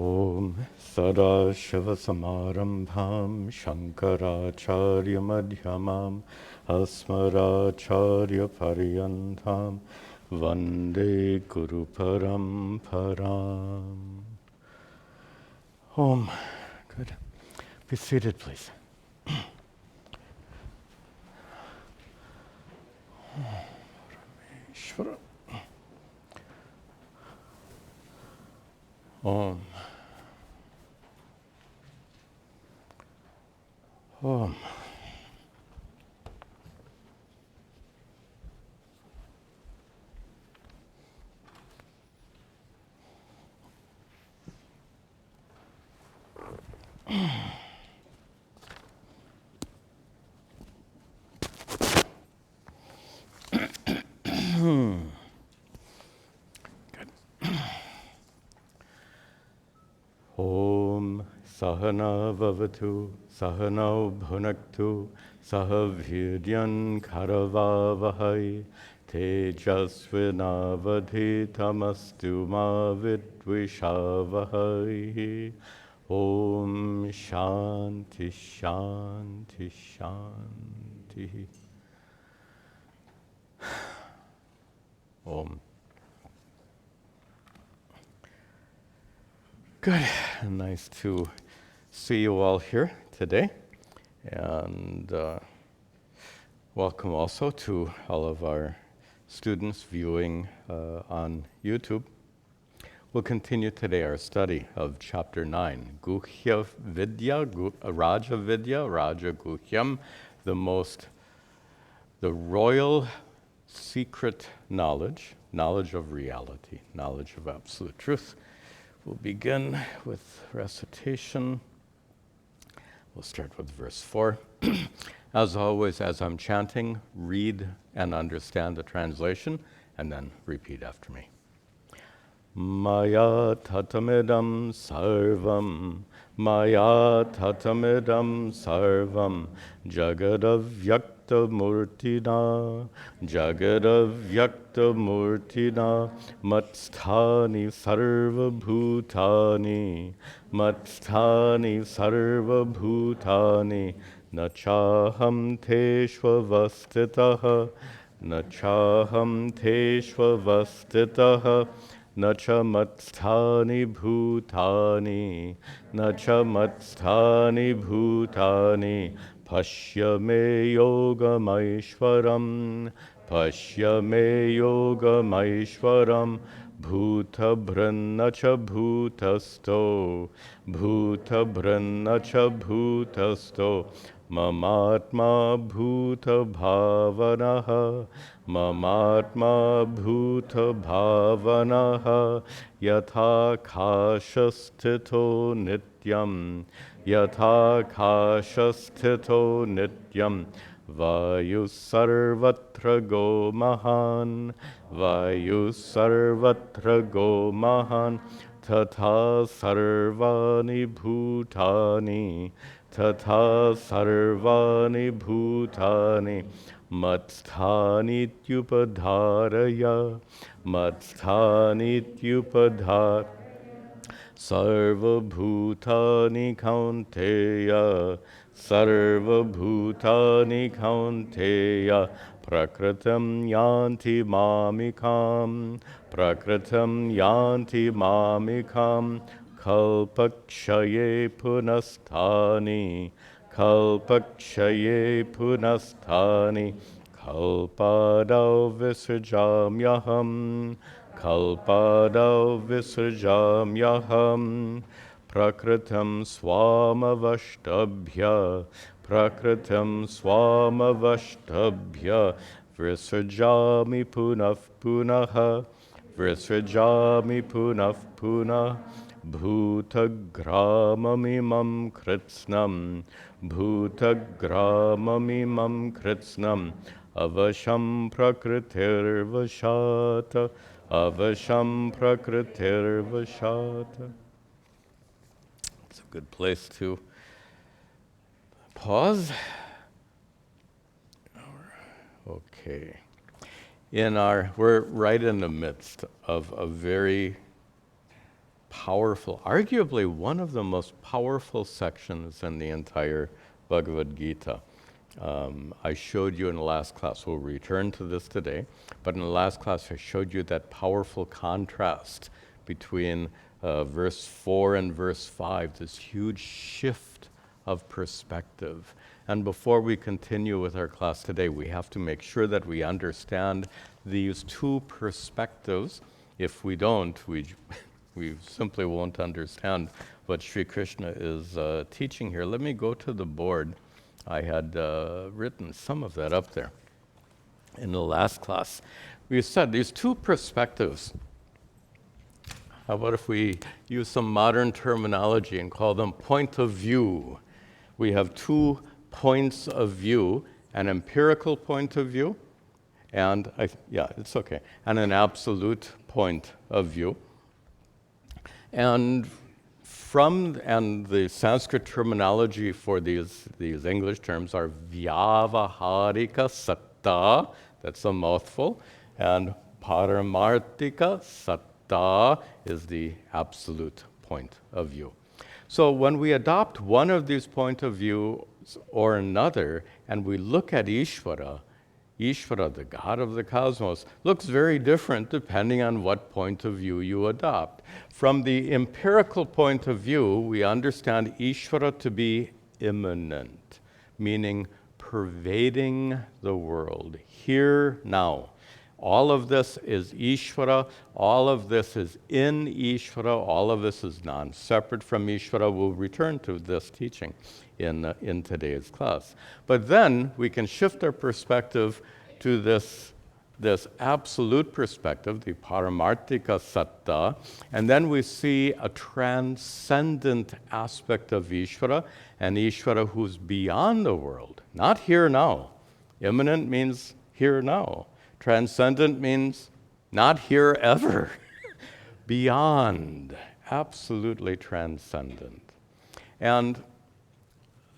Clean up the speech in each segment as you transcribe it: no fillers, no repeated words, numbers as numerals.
Om Sadashivasamarambham Shankaracharya Madhyamam Asmaracharya Paryantam Vande Guru Paramparam. Om. Good. Be seated, please. Om. Om. Om Sahana Vavatu Sahano Bhunaktu Sahavidyan Karavavahai Tejasvinavadhitamastu ma vidvishavahai. Om Shanti Shanti Shanti. Om. Good. Nice to see you all here today. And welcome also to all of our students viewing on YouTube. We'll continue today our study of Chapter 9, Guhya Vidya, Raja Vidya, Raja Guhyam, the royal secret knowledge, knowledge of reality, knowledge of absolute truth. We'll begin with recitation. We'll start with verse 4. As always, as I'm chanting, read and understand the translation, and then repeat after me. Maya tatamidam sarvam, Maya tatamidam sarvam, Jagadavyakta murtina, Jagadavyakta murtina, Matsthani sarva bhutani, Matsthani sarva bhutani, Nachaham teshvavastitaha, Nachaham teshvavastitaha, Nacha matsthani bhutani, Nacha matsthani bhutani, Pashya me yogamaishwaram, Pashya me yogamaishwaram, Bhuta bhrannacha bhutasto, Bhuta bhrannacha bhutasto, Mamatma bhuta bhavanaha, Mamatma bhuta bhavanaha, Yatha khashastito nityam, Yatha khashastito nityam, Vayu sarvatra go mahan, Vayu sarvatra go mahan, Tatha sarvani bhutani, Tatha sarvani bhutani, Matsthanityupadharaya, Matsthanityupadharaya, Sarva bhutani kaunteya, Sarva bhutani kaunteya, Prakritam yanti mamikam, Prakritam yanti mamikam, Kalpakshaye punasthani, Kalpakshaye punasthani, Kalpadau visrajamyaham, Kalpadau visrajamyaham, Prakritam swamavashtabhya, Prakritam swamavashtabhya, Visrajami punah punaha, Visrajami punah punah, Bhutagramamimam kritsnam, Bhutagramamimam kritsnam, Avasham prakritirvashata, Avasham prakritirvashata. It's a good place to pause. Okay. We're right in the midst of a very powerful, arguably one of the most powerful sections in the entire Bhagavad Gita. I showed you in the last class, we'll return to this today, but in the last class I showed you that powerful contrast between verse 4 and verse 5, this huge shift of perspective. And before we continue with our class today, we have to make sure that we understand these two perspectives. If we don't, we simply won't understand what Sri Krishna is teaching here. Let me go to the board. I had written some of that up there in the last class. We said these two perspectives. How about if we use some modern terminology and call them point of view? We have 2 points of view, an empirical point of view, and it's okay, and an absolute point of view. And the Sanskrit terminology for these English terms are vyavaharika satta, that's a mouthful, and paramartika satta is the absolute point of view. So when we adopt one of these point of views or another, and we look at Ishvara, the God of the cosmos, looks very different depending on what point of view you adopt. From the empirical point of view, we understand Ishvara to be immanent, meaning pervading the world, here, now. All of this is Ishvara, all of this is in Ishvara, all of this is non-separate from Ishvara. We'll return to this teaching in today's class. But then we can shift our perspective to this absolute perspective, the paramartika satta, and then we see a transcendent aspect of Ishvara, and Ishvara who's beyond the world, not here now. Immanent means here now. Transcendent means not here ever. Beyond, absolutely transcendent. And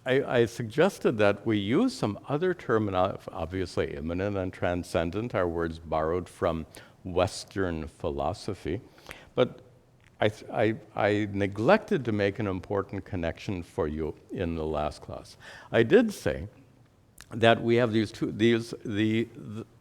I suggested that we use some other terminology. Obviously, immanent and transcendent are words borrowed from Western philosophy. But I neglected to make an important connection for you in the last class. I did say that we have the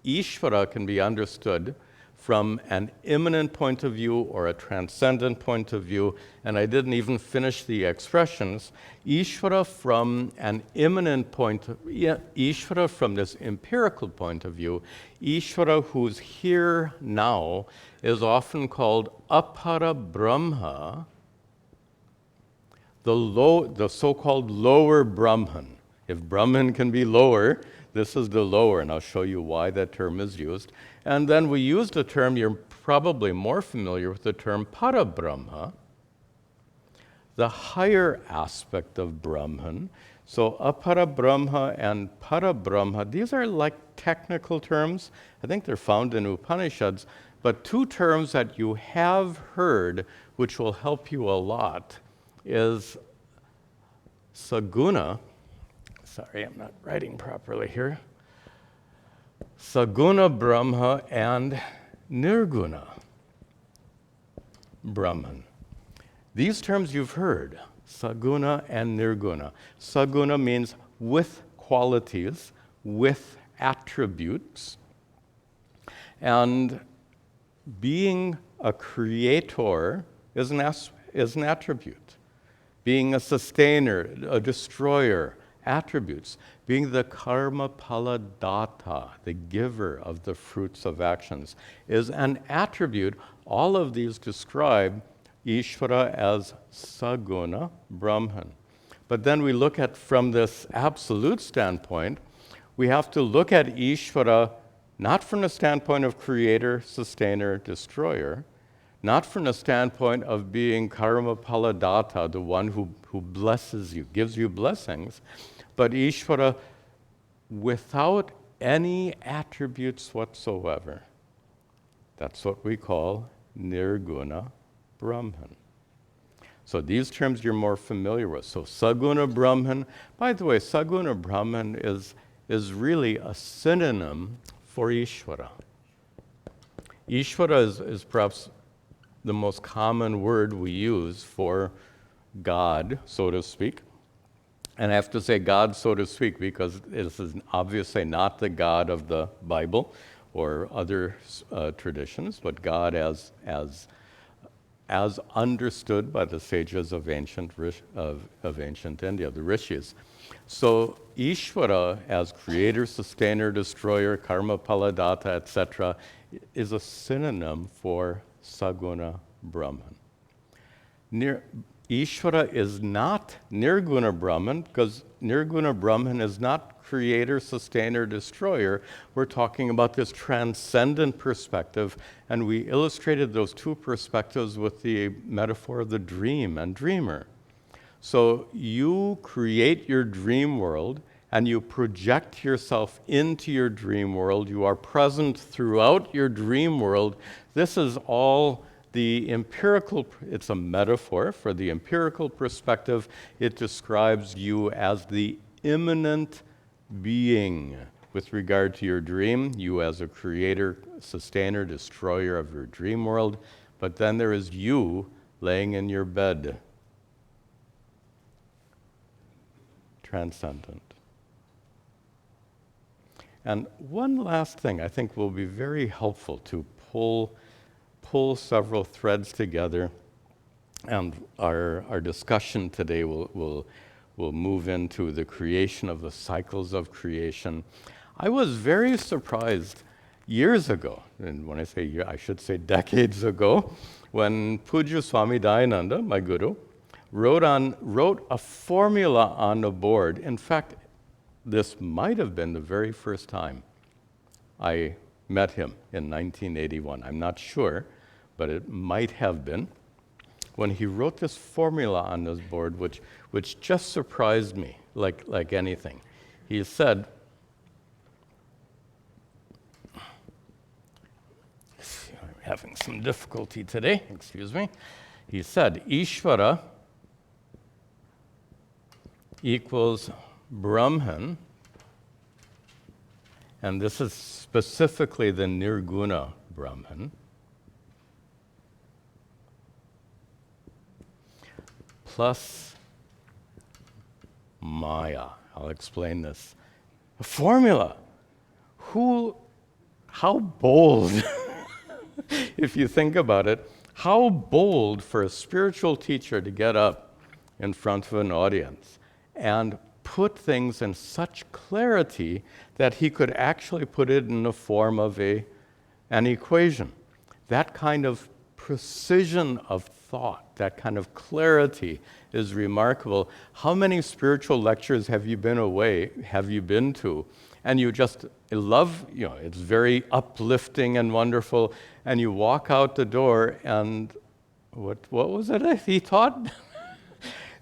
Ishvara can be understood from an immanent point of view or a transcendent point of view, and I didn't even finish the expressions. Ishvara from an immanent point, Ishvara from this empirical point of view, Ishvara who's here now is often called Apara Brahma, the so-called lower Brahman. If Brahman can be lower, this is the lower, and I'll show you why that term is used. And then we use the term, you're probably more familiar with the term Parabrahma, the higher aspect of Brahman. So Aparabrahma and Parabrahma, these are like technical terms. I think they're found in Upanishads, but 2 terms that you have heard, which will help you a lot, is Saguna. Sorry, I'm not writing properly here. Saguna Brahma and Nirguna Brahman. These terms you've heard, Saguna and Nirguna. Saguna means with qualities, with attributes. And being a creator is an attribute. Being a sustainer, a destroyer, attributes. Being the karma paladatta, the giver of the fruits of actions, is an attribute. All of these describe Ishvara as Saguna Brahman. But then we look at, from this absolute standpoint, we have to look at Ishvara not from the standpoint of creator, sustainer, destroyer, not from the standpoint of being karma paladatta, the one who blesses you, gives you blessings, but Ishvara without any attributes whatsoever. That's what we call Nirguna Brahman. So these terms you're more familiar with. So Saguna Brahman, by the way, Saguna Brahman is really a synonym for Ishvara. Ishvara is perhaps the most common word we use for God, so to speak. And I have to say God, so to speak, because this is obviously not the God of the Bible or other traditions, but God as understood by the sages of ancient India, the rishis. So Ishvara, as creator, sustainer, destroyer, karma, paladata, etc., is a synonym for Saguna Brahman. Ishvara is not Nirguna Brahman, because Nirguna Brahman is not creator, sustainer, destroyer. We're talking about this transcendent perspective, and we illustrated those two perspectives with the metaphor of the dream and dreamer. So you create your dream world, and you project yourself into your dream world. You are present throughout your dream world. This is all the empirical, it's a metaphor for the empirical perspective. It describes you as the immanent being with regard to your dream, you as a creator, sustainer, destroyer of your dream world. But then there is you laying in your bed, transcendent. And one last thing I think will be very helpful to pull several threads together, and our discussion today will move into the creation of the cycles of creation. I was very surprised years ago, and when I say year, I should say decades ago, when Puja Swami Tadatmananda, my guru, wrote a formula on the board. In fact, this might have been the very first time I met him in 1981. I'm not sure, but it might have been, when he wrote this formula on this board, which just surprised me like anything. He said, I'm having some difficulty today, excuse me. He said, Ishvara equals Brahman, and this is specifically the Nirguna Brahman, plus Maya. I'll explain this. A formula. How bold, if you think about it, how bold for a spiritual teacher to get up in front of an audience and put things in such clarity that he could actually put it in the form of an equation. That kind of precision of thought, that kind of clarity is remarkable. How many spiritual lectures have you been to, and you just love, it's very uplifting and wonderful, and you walk out the door and what was it he taught?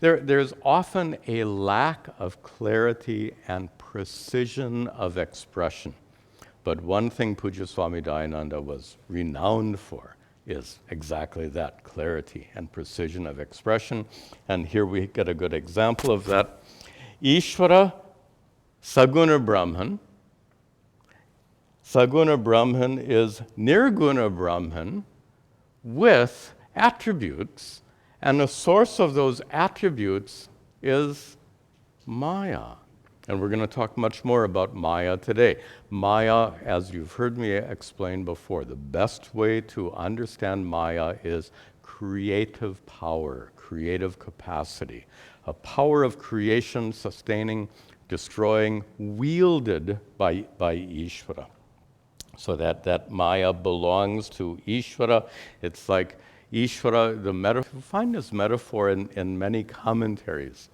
There's often a lack of clarity and precision of expression. But one thing Puja Swami Tadatmananda was renowned for is exactly that, clarity and precision of expression. And here we get a good example of that. Ishvara Saguna Brahman. Saguna Brahman is Nirguna Brahman with attributes, and the source of those attributes is Maya. And we're going to talk much more about Maya today. Maya, as you've heard me explain before, the best way to understand Maya is creative power, creative capacity, a power of creation, sustaining, destroying, wielded by Ishvara. So that Maya belongs to Ishvara. It's like Ishvara, you find this metaphor in many commentaries.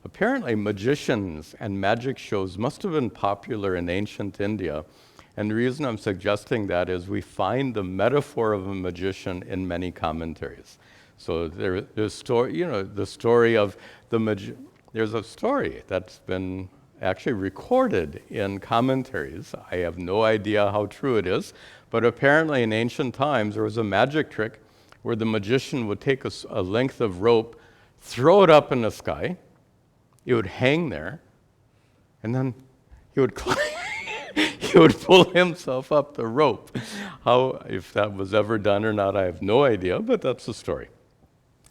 Apparently, magicians and magic shows must have been popular in ancient India. And the reason I'm suggesting that is we find the metaphor of a magician in many commentaries. So there's the story of there's a story that's been actually recorded in commentaries. I have no idea how true it is, but apparently in ancient times there was a magic trick where the magician would take a length of rope, throw it up in the sky, it would hang there, and then he would climb, he would pull himself up the rope. How, if that was ever done or not, I have no idea, but that's the story.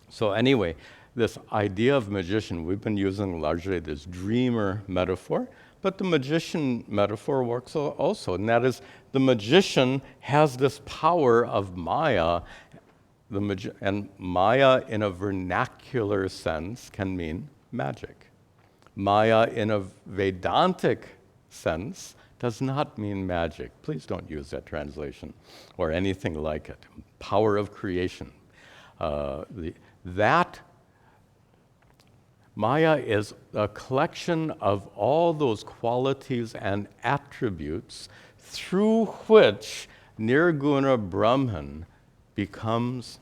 So anyway, this idea of magician, we've been using largely this dreamer metaphor, but the magician metaphor works also, and that is the magician has this power of Maya, and Maya in a vernacular sense can mean magic. Maya in a Vedantic sense does not mean magic. Please don't use that translation or anything like it. Power of creation. That Maya is a collection of all those qualities and attributes through which Nirguna Brahman becomes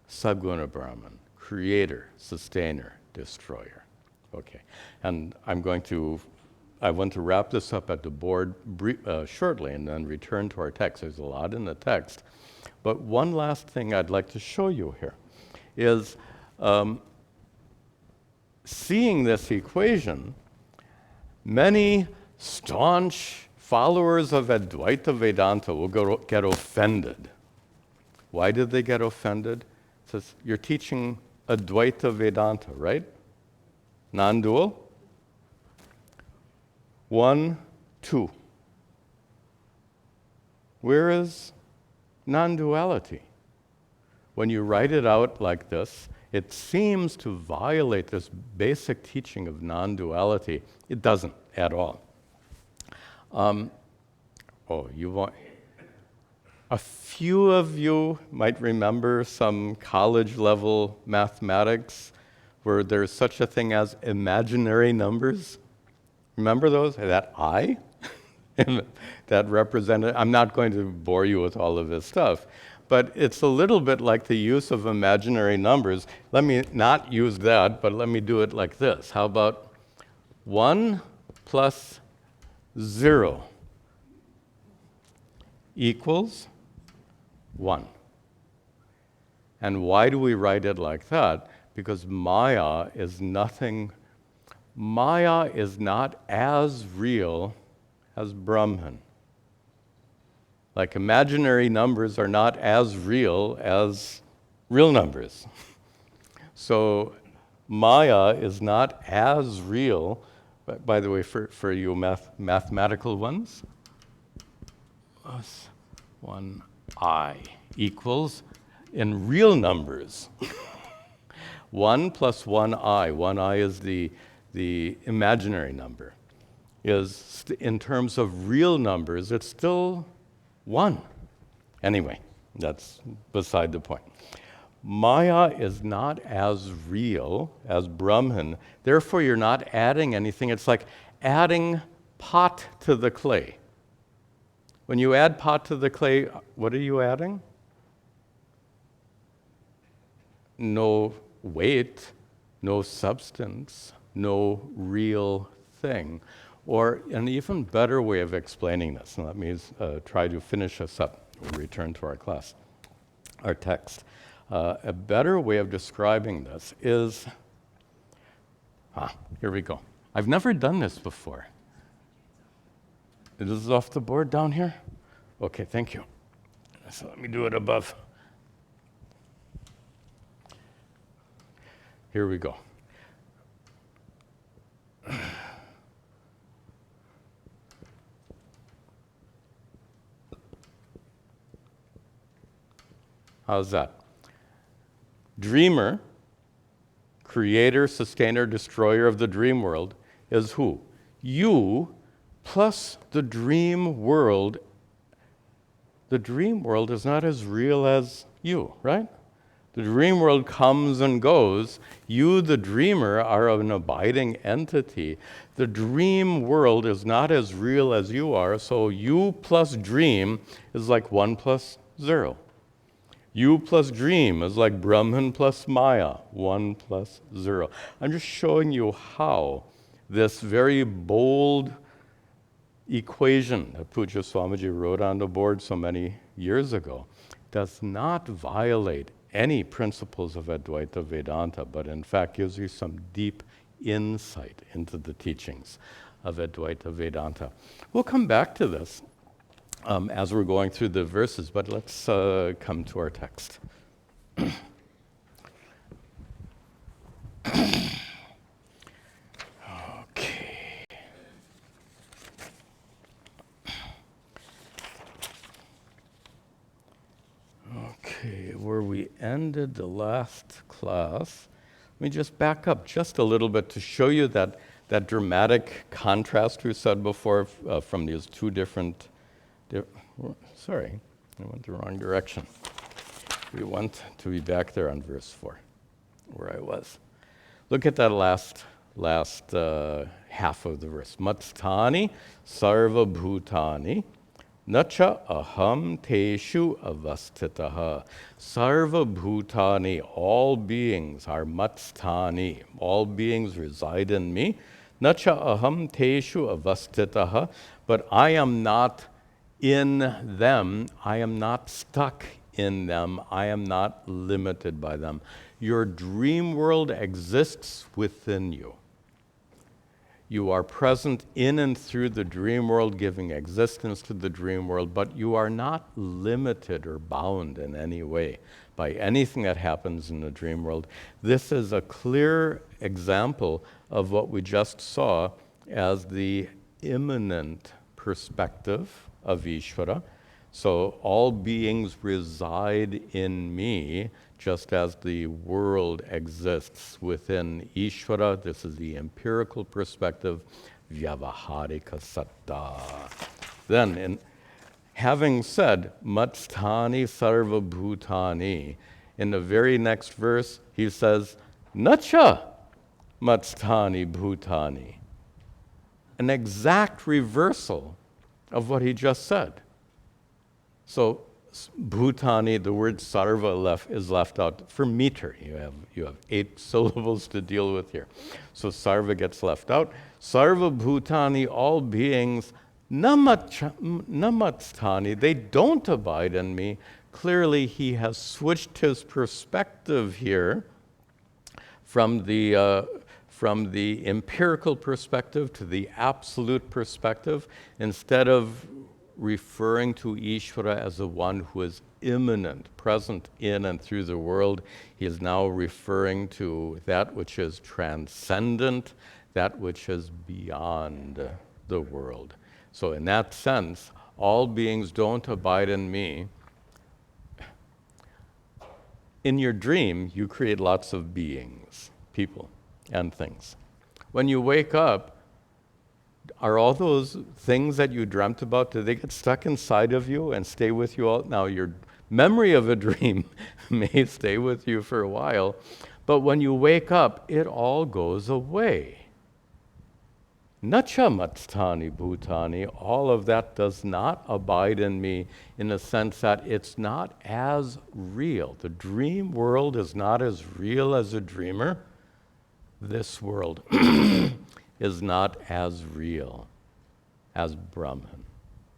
Sadguna Brahman, creator, sustainer, destroyer. Okay, and I want to wrap this up at the board shortly and then return to our text. There's a lot in the text. But one last thing I'd like to show you here is seeing this equation, many staunch followers of Advaita Vedanta will get offended. Why did they get offended? It says, you're teaching Advaita Vedanta, right? Non-dual? 1, 2. Where is non-duality? When you write it out like this, it seems to violate this basic teaching of non-duality. It doesn't at all. A few of you might remember some college-level mathematics where there's such a thing as imaginary numbers. Remember those? That I? That represented, I'm not going to bore you with all of this stuff, but it's a little bit like the use of imaginary numbers. Let me not use that, but let me do it like this. How about 1 plus 0 equals 1. And why do we write it like that? Because Maya is nothing. Maya is not as real as Brahman. Like imaginary numbers are not as real as real numbers. So Maya is not as real, by the way, for you mathematical ones, plus 1i equals, in real numbers, 1 plus 1i, 1i is the imaginary number, is in terms of real numbers, it's still 1. Anyway, that's beside the point. Maya is not as real as Brahman, therefore you're not adding anything. It's like adding pot to the clay. When you add pot to the clay, what are you adding? No weight, no substance, no real thing. Or an even better way of explaining this, and let me try to finish us up. We'll return to our class, our text. A better way of describing this is, here we go. I've never done this before. This is off the board down here? Okay, thank you. So let me do it above. Here we go. How's that? Dreamer, creator, sustainer, destroyer of the dream world, is who? You plus the dream world. The dream world is not as real as you, right? The dream world comes and goes. You, the dreamer, are an abiding entity. The dream world is not as real as you are, so you plus dream is like 1 plus 0. You plus dream is like Brahman plus Maya, 1 plus 0. I'm just showing you how this very bold equation that Pujya Swamiji wrote on the board so many years ago does not violate any principles of Advaita Vedanta, but in fact gives you some deep insight into the teachings. of Advaita Vedanta. We'll come back to this as we're going through the verses, but let's come to our text. Okay, where we ended the last class, let me just back up just a little bit to show you that dramatic contrast we said before from these two different... sorry, I went the wrong direction. We want to be back there on verse 4, where I was. Look at that last half of the verse. Matstani sarva bhutani nacha aham teshu avastitaha. Sarva bhutani, all beings are matstani. All beings reside in me. Nacha aham teshu avastitaha. But I am not in them. I am not stuck in them. I am not limited by them. Your dream world exists within you. You are present in and through the dream world, giving existence to the dream world, but you are not limited or bound in any way by anything that happens in the dream world. This is a clear example of what we just saw as the immanent perspective of Ishvara. So all beings reside in me, just as the world exists within Ishvara. This is the empirical perspective, Vyavaharika Satta. Then, having said, Matstani Sarva Bhutani, in the very next verse, he says, Nacha Matstani Bhutani. An exact reversal of what he just said. So, Bhutani, the word sarva is left out for meter. You have 8 syllables to deal with here. So sarva gets left out. Sarva bhutani, all beings, namatstani, they don't abide in me. Clearly, he has switched his perspective here from the empirical perspective to the absolute perspective. Instead of referring to Ishvara as the one who is immanent, present in and through the world, he is now referring to that which is transcendent, that which is beyond the world. So in that sense, all beings don't abide in me. In your dream, you create lots of beings, people, and things. When you wake up, are all those things that you dreamt about, do they get stuck inside of you and stay with you all? Now, your memory of a dream may stay with you for a while, but when you wake up, it all goes away. Nacha matstani bhutani, all of that does not abide in me in the sense that it's not as real. The dream world is not as real as a dreamer. This world is not as real as Brahman.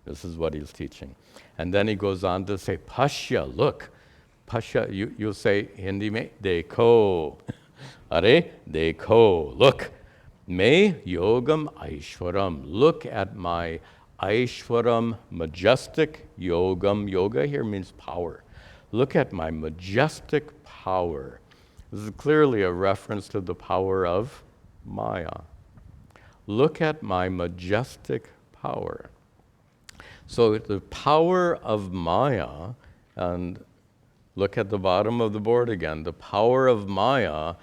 This is what he's teaching. And then he goes on to say, Pashya, look. Pashya, you'll say, Hindi mein, dekho. Are, dekho, look. Me yogam aishwaram. Look at my aishwaram, majestic yogam. Yoga here means power. Look at my majestic power. This is clearly a reference to the power of Maya. Look at my majestic power. So the power of Maya, and look at the bottom of the board again, the power of Maya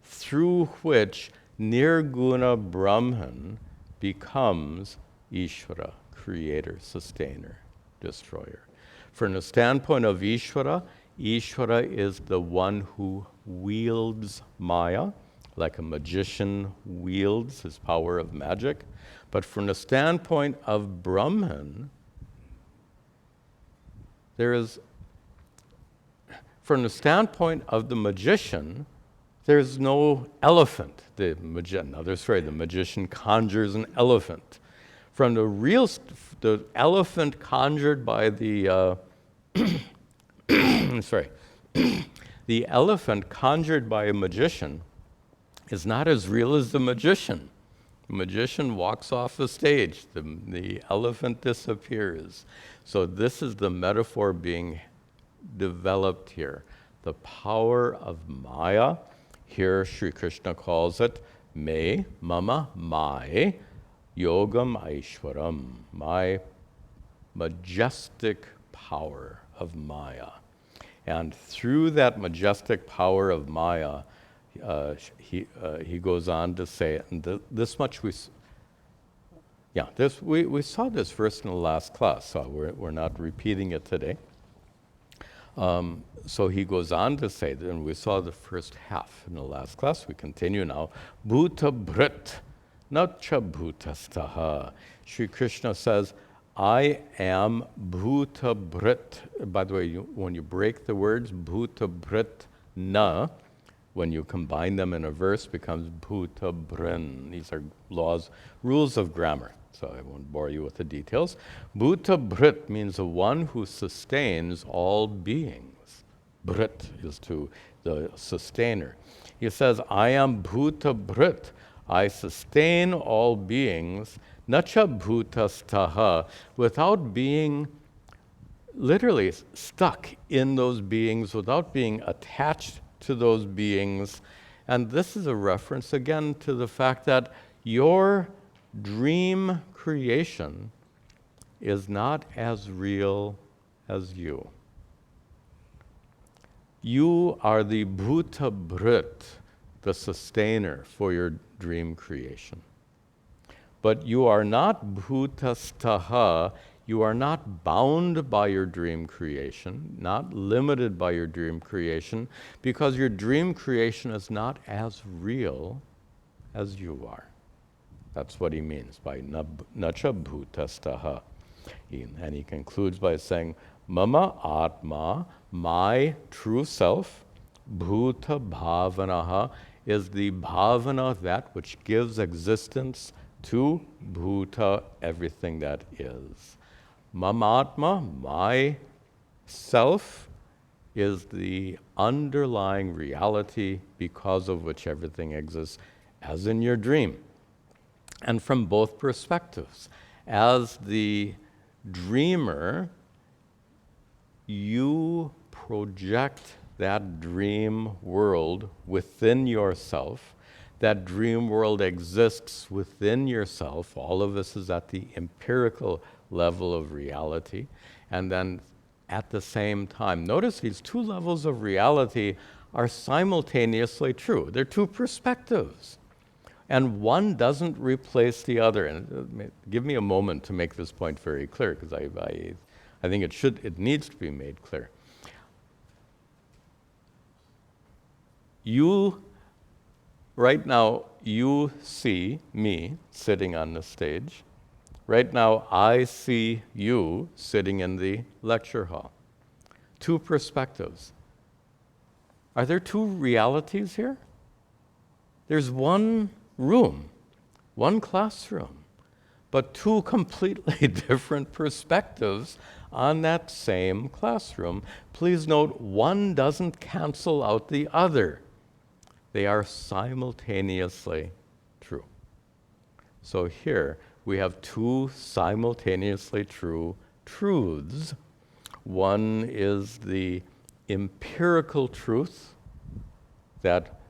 through which Nirguna Brahman becomes Ishvara, creator, sustainer, destroyer. From the standpoint of Ishvara, Ishvara is the one who wields Maya, like a magician wields his power of magic. But from the standpoint of Brahman, from the standpoint of the magician, there's no elephant. The magician conjures an elephant. From the elephant conjured by the, the elephant conjured by a magician is not as real as the magician. magician walks off the stage. The elephant disappears. So this is the metaphor being developed here. The power of Maya. Here Sri Krishna calls it me, mama, my, yogam aishwaram, my majestic power of Maya. And through that majestic power of Maya, he goes on to say, and this much we saw this verse in the last class, so we're not repeating it today. So he goes on to say, and we saw the first half in the last class, we continue now, Bhuta Bhrit, Nacha Bhutastaha. Sri Krishna says, I am Bhuta Bhrit. By the way, when you break the words, Bhuta Bhrit Na, when you combine them in a verse, becomes Bhuta Bhrin. These are rules of grammar, so I won't bore you with the details. Bhuta Bhrit means the one who sustains all beings. Bhrit is to the sustainer. He says, I am Bhuta Bhrit. I sustain all beings, nacha bhutastaha, without being literally stuck in those beings, without being attached to those beings. And this is a reference again to the fact that your dream creation is not as real as you. You are the Bhuta Bhrit, the sustainer for your dream creation. But you are not Bhutastaha, you are not bound by your dream creation, not limited by your dream creation, because your dream creation is not as real as you are. That's what he means by nacha bhutastaha. And he concludes by saying, Mama Atma, my true self, bhuta bhavanaha, is the bhavana, that which gives existence to bhuta, everything that is. Mamatma, my self, is the underlying reality because of which everything exists, as in your dream. And from both perspectives. As the dreamer, you project that dream world within yourself. That dream world exists within yourself. All of this is at the empirical level of reality. And then at the same time, notice these two levels of reality are simultaneously true. They're two perspectives. And one doesn't replace the other. And give me a moment to make this point very clear, because I think it needs to be made clear. Right now, you see me sitting on the stage. Right now, I see you sitting in the lecture hall. Two perspectives. Are there two realities here? There's one room, one classroom, but two completely different perspectives on that same classroom. Please note, one doesn't cancel out the other. They are simultaneously true. So here we have two simultaneously true truths. One is the empirical truth that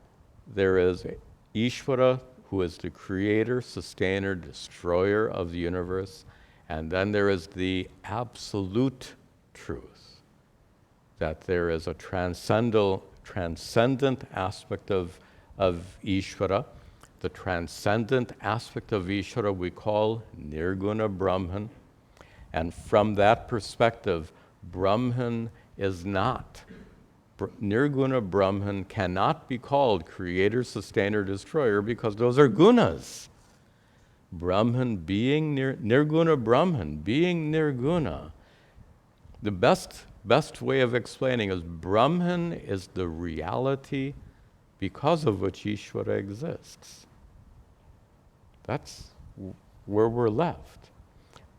there is Ishvara, who is the creator, sustainer, destroyer of the universe. And then there is the absolute truth, that there is a transcendent aspect of Ishvara. The transcendent aspect of Ishvara we call Nirguna Brahman. And from that perspective, Brahman is not. Nirguna Brahman cannot be called creator, sustainer, destroyer, because those are gunas. Brahman being Nirguna Brahman, being Nirguna. The best way of explaining is Brahman is the reality because of which Ishvara exists. That's where we're left.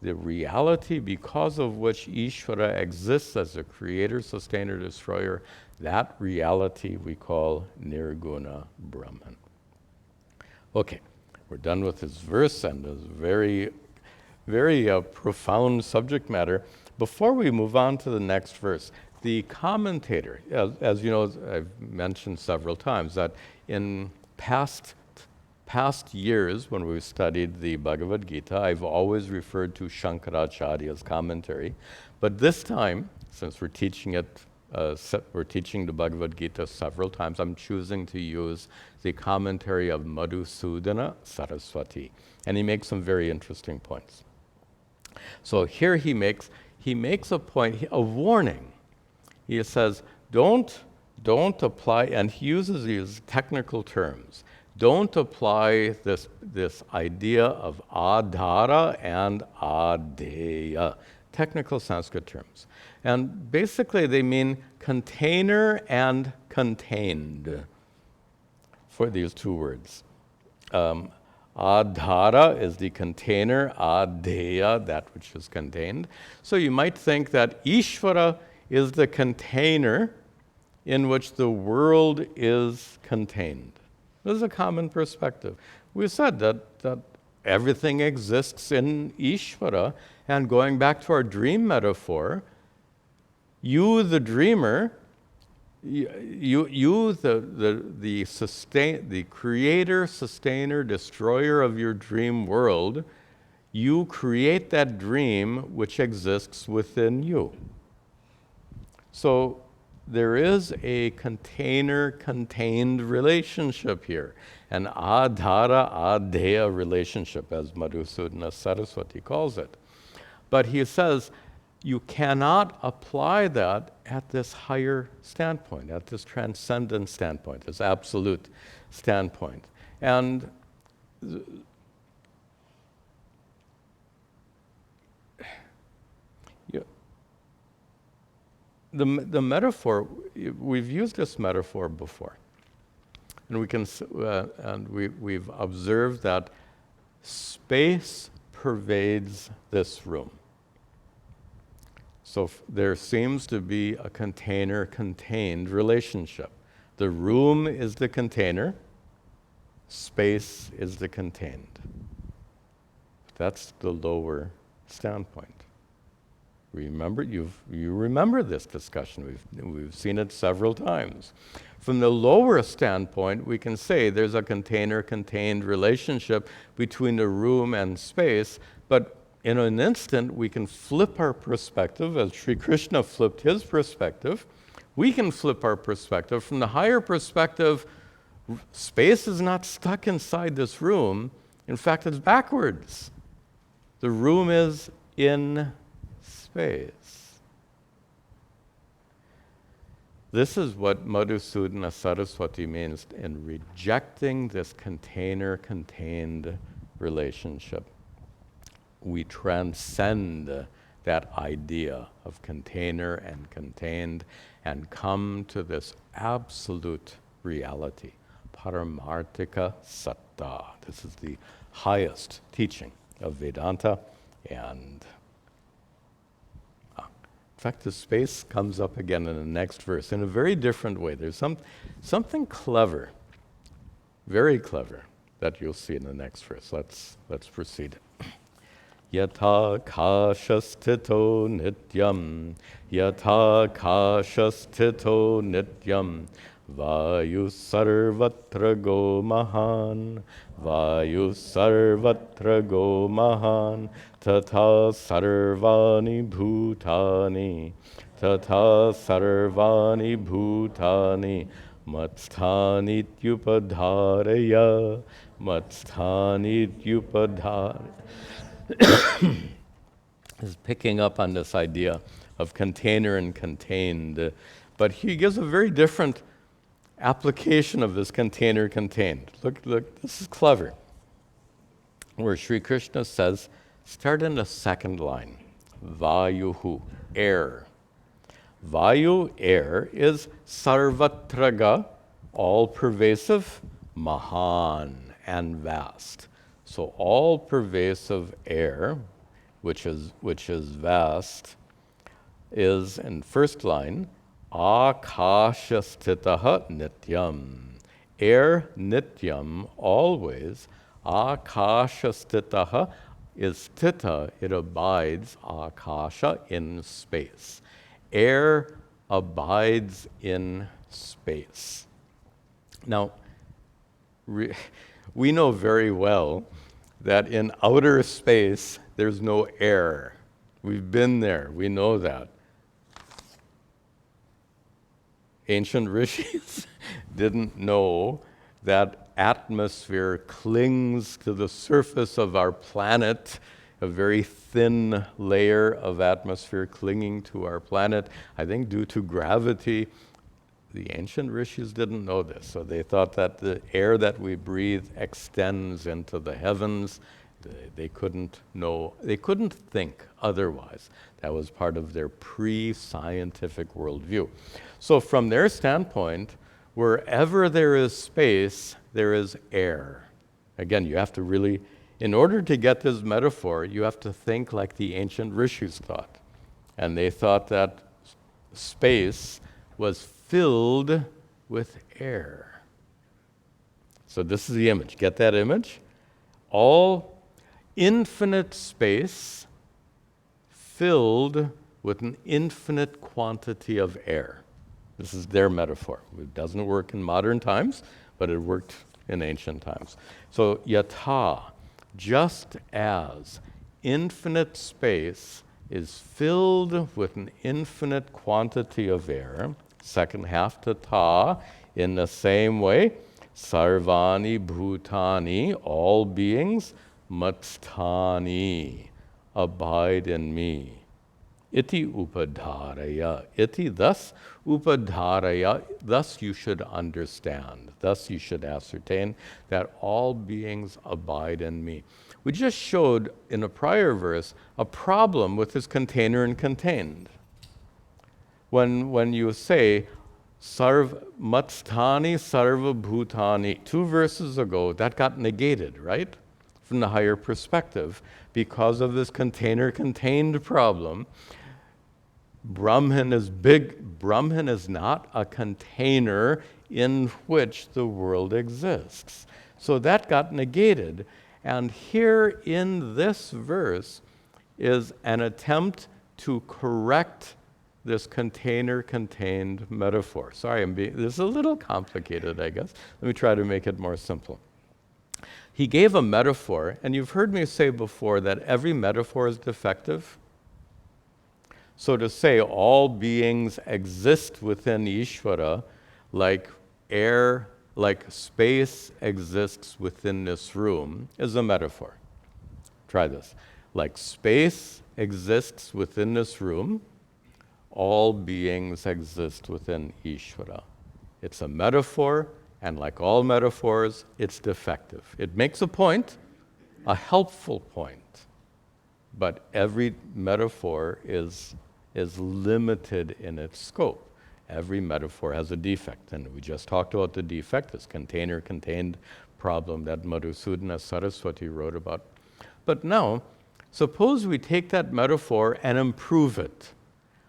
The reality because of which Ishvara exists as a creator, sustainer, destroyer, that reality we call Nirguna Brahman. Okay, We're done with this verse and this very, very profound subject matter. Before we move on to the next verse, the commentator, as you know, I've mentioned several times that in past years when we've studied the Bhagavad Gita, I've always referred to Shankaracharya's commentary. But this time, since we're teaching it, we're teaching the Bhagavad Gita several times, I'm choosing to use the commentary of Madhusudana Saraswati. And he makes some very interesting points. So here he makes a point, a warning. He says, don't apply, and he uses these technical terms. Don't apply this idea of adhara and adeya, technical Sanskrit terms. And basically they mean container and contained for these two words. Adhara is the container, adeya, that which is contained. So you might think that Ishvara is the container in which the world is contained. This is a common perspective. We said that everything exists in Ishvara, and going back to our dream metaphor, you, the dreamer, you the creator, sustainer, destroyer of your dream world, you create that dream which exists within you. So there is a container-contained relationship here, an adhara-adeya relationship, as Madhusudana Saraswati calls it. But he says you cannot apply that at this higher standpoint, at this transcendent standpoint, this absolute standpoint. And the metaphor, we've used this metaphor before, and we've observed that space pervades this room. So there seems to be a container-contained relationship. The room is the container, space is the contained. That's the lower standpoint. Remember, you remember this discussion. We've seen it several times. From the lower standpoint, we can say there's a container-contained relationship between the room and space, but in an instant, we can flip our perspective, as Sri Krishna flipped his perspective. We can flip our perspective. From the higher perspective, space is not stuck inside this room. In fact, it's backwards. The room is in space. This is what Madhusudana Saraswati means in rejecting this container-contained relationship. We transcend that idea of container and contained and come to this absolute reality, Paramarthika Satta. This is the highest teaching of Vedanta, and in fact, the space comes up again in the next verse in a very different way. There's something clever, very clever, that you'll see in the next verse. Let's proceed. Yatha kashastito nityam, yatha kashastito nityam, vayu sarvatra go mahan, vayu sarvatra go mahan, tata sarvani bhutani, tata sarvani bhutani, matstanityupadharaya, matstanityupadharaya. Is picking up on this idea of container and contained, but he gives a very different application of this container-contained. Look, this is clever. Where Sri Krishna says, start in the second line, Vayuhu, air. Vayu, air, is sarvatraga, all-pervasive, mahan, and vast. So all-pervasive air, which is vast, is in first line, akashastitaha nityam. Air nityam, always, Akasha stitaha is stita, it abides, akasha, in space. Air abides in space. Now, we know very well that in outer space, there's no air. We've been there, we know that. Ancient rishis didn't know that atmosphere clings to the surface of our planet, a very thin layer of atmosphere clinging to our planet, I think due to gravity. The ancient rishis didn't know this, so they thought that the air that we breathe extends into the heavens. They couldn't think otherwise. That was part of their pre-scientific worldview. So from their standpoint, wherever there is space, there is air. Again, you have to really, in order to get this metaphor, you have to think like the ancient rishis thought. And they thought that space was filled with air. So this is the image. Get that image? All infinite space filled with an infinite quantity of air. This is their metaphor. It doesn't work in modern times, but it worked in ancient times. So yatha, just as infinite space is filled with an infinite quantity of air, second half tata, in the same way, sarvani bhutani, all beings, matstani, abide in me. Iti upadharaya. Iti, thus, upadharaya, thus you should understand, thus you should ascertain that all beings abide in me. We just showed in a prior verse a problem with this container and contained. When you say, matstani sarva bhutani, 2 verses ago, that got negated, right? From the higher perspective, because of this container-contained problem. Brahman is big. Brahman is not a container in which the world exists. So that got negated. And here in this verse is an attempt to correct this container-contained metaphor. Sorry, this is a little complicated, I guess. Let me try to make it more simple. He gave a metaphor, and you've heard me say before that every metaphor is defective. So to say all beings exist within Ishvara, like air, like space exists within this room, is a metaphor. Try this. Like space exists within this room, all beings exist within Ishvara. It's a metaphor, and like all metaphors, it's defective. It makes a point, a helpful point, but every metaphor is limited in its scope. Every metaphor has a defect, and we just talked about the defect, this container-contained problem that Madhusudana Saraswati wrote about. But now, suppose we take that metaphor and improve it.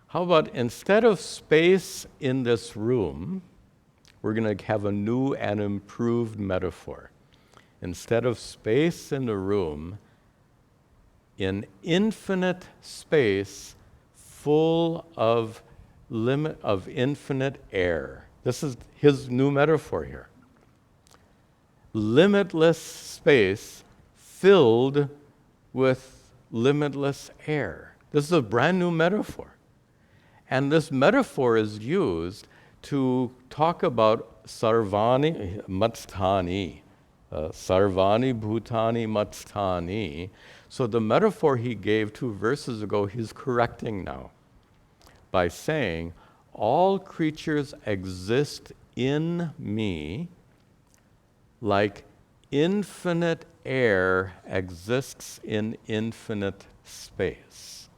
How about instead of space in this room, we're going to have a new and improved metaphor. Instead of space in the room, in infinite space full of infinite air. This is his new metaphor here. Limitless space filled with limitless air. This is a brand new metaphor. And this metaphor is used to talk about sarvani matstani, sarvani bhutani matstani. So the metaphor he gave 2 verses ago, he's correcting now by saying, all creatures exist in me like infinite air exists in infinite space.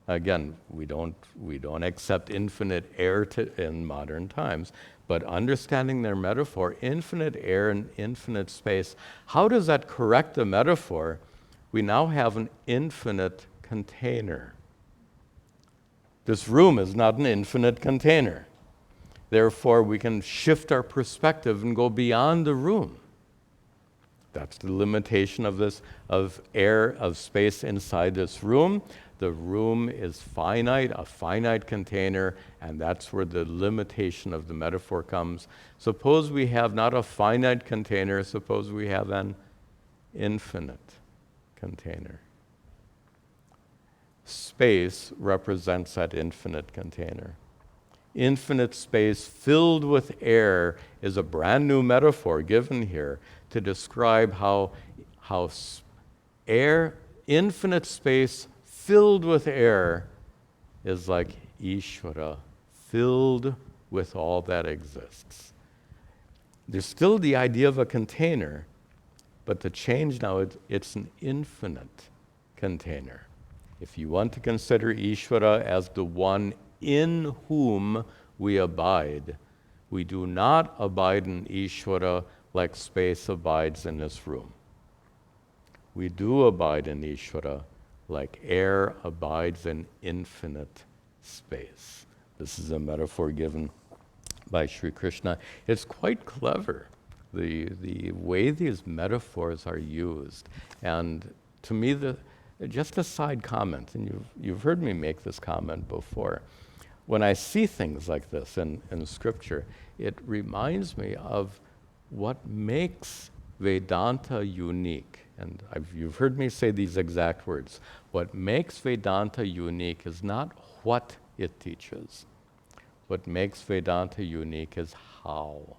Again, we don't accept infinite air in modern times, but understanding their metaphor, infinite air and infinite space, how does that correct the metaphor? We now have an infinite container. This room is not an infinite container. Therefore, we can shift our perspective and go beyond the room. That's the limitation of this, of air, of space inside this room. The room is finite, a finite container, and that's where the limitation of the metaphor comes. Suppose we have not a finite container, suppose we have an infinite container. Space represents that infinite container. Infinite space filled with air is a brand new metaphor given here to describe how air, infinite space filled with air is like Ishvara, filled with all that exists. There's still the idea of a container, but the change now, it's an infinite container. If you want to consider Ishvara as the one in whom we abide, we do not abide in Ishvara like space abides in this room. We do abide in Ishvara like air abides in infinite space. This is a metaphor given by Sri Krishna. It's quite clever, the way these metaphors are used. And to me, just a side comment, and you've heard me make this comment before. When I see things like this in scripture, it reminds me of what makes Vedanta unique. And you've heard me say these exact words. What makes Vedanta unique is not what it teaches. What makes Vedanta unique is how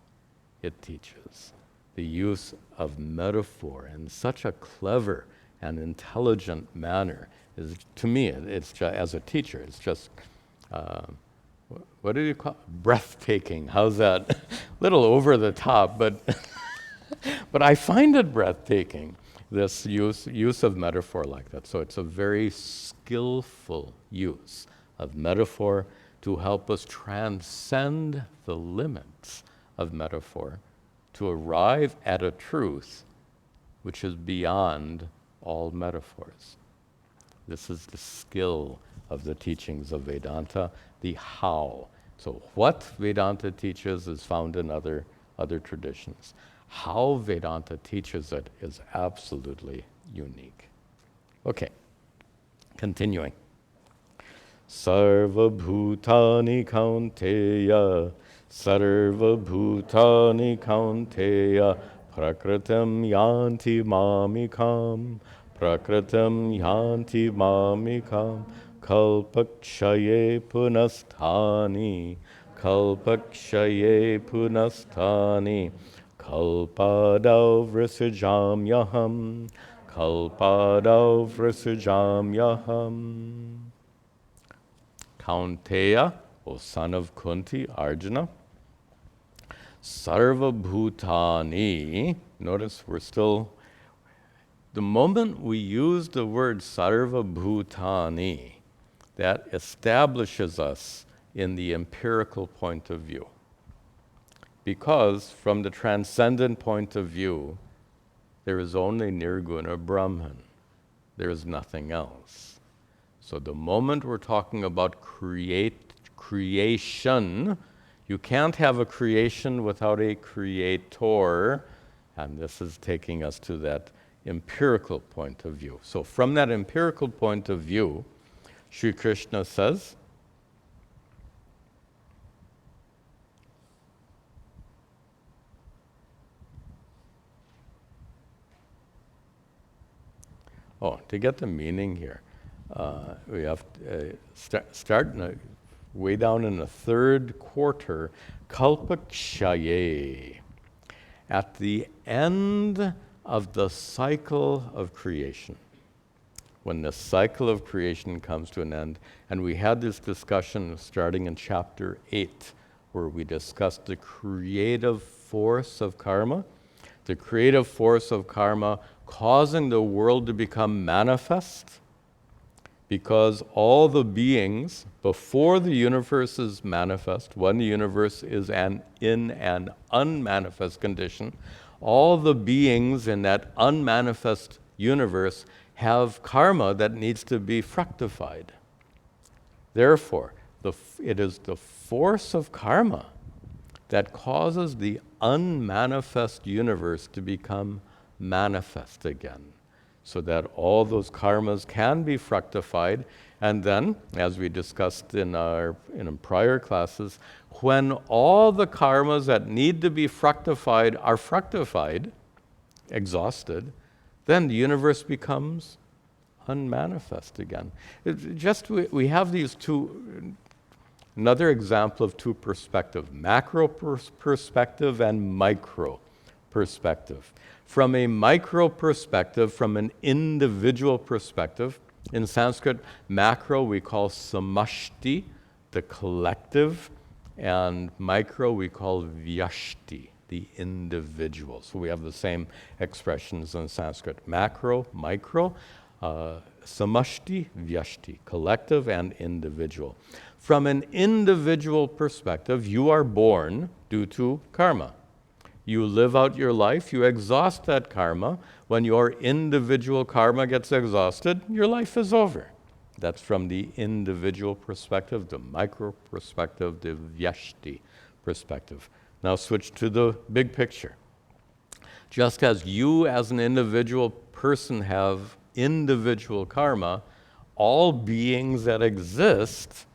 it teaches. The use of metaphor in such a clever and intelligent manner is, to me, it's just, as a teacher, it's just, what do you call it? Breathtaking. How's that? A little over the top, but but I find it breathtaking, this use of metaphor like that. So it's a very skillful use of metaphor to help us transcend the limits of metaphor to arrive at a truth which is beyond all metaphors. This is the skill of the teachings of Vedanta, the how. So what Vedanta teaches is found in other traditions. How Vedanta teaches it is absolutely unique. Okay, continuing. Sarva bhutani kaunteya, sarva bhutani kaunteya, prakritam yanti mamikam, prakritam yanti mamikam, kalpakshaye punasthani, kalpakshaye punasthani, kalpadav vrisajamyaham, kalpadav vrisajamyaham. Kaunteya, O son of Kunti, Arjuna, sarva bhutani, notice we're still, the moment we use the word sarva bhutani, that establishes us in the empirical point of view. Because from the transcendent point of view, there is only Nirguna Brahman. There is nothing else. So the moment we're talking about creation, you can't have a creation without a creator, and this is taking us to that empirical point of view. So from that empirical point of view, Sri Krishna says, to get the meaning here, we have to start way down in the third quarter, kalpakshaye. At the end of the cycle of creation, when the cycle of creation comes to an end, and we had this discussion starting in chapter 8, where we discussed the creative force of karma, the creative force of karma causing the world to become manifest, because all the beings, before the universe is manifest, when the universe is in an unmanifest condition, all the beings in that unmanifest universe have karma that needs to be fructified. Therefore, it is the force of karma that causes the unmanifest universe to become unmanifest again, so that all those karmas can be fructified. And then, as we discussed in prior classes, when all the karmas that need to be fructified are fructified, exhausted, then the universe becomes unmanifest again. We have these two, another example of two perspectives, macro perspective and micro perspective. From a micro perspective, from an individual perspective, in Sanskrit, macro we call samashti, the collective, and micro we call vyashti, the individual. So we have the same expressions in Sanskrit. Macro, micro, samashti, vyashti, collective and individual. From an individual perspective, you are born due to karma. You live out your life, you exhaust that karma. When your individual karma gets exhausted, your life is over. That's from the individual perspective, the micro perspective, the vyashti perspective. Now switch to the big picture. Just as you as an individual person have individual karma, all beings that exist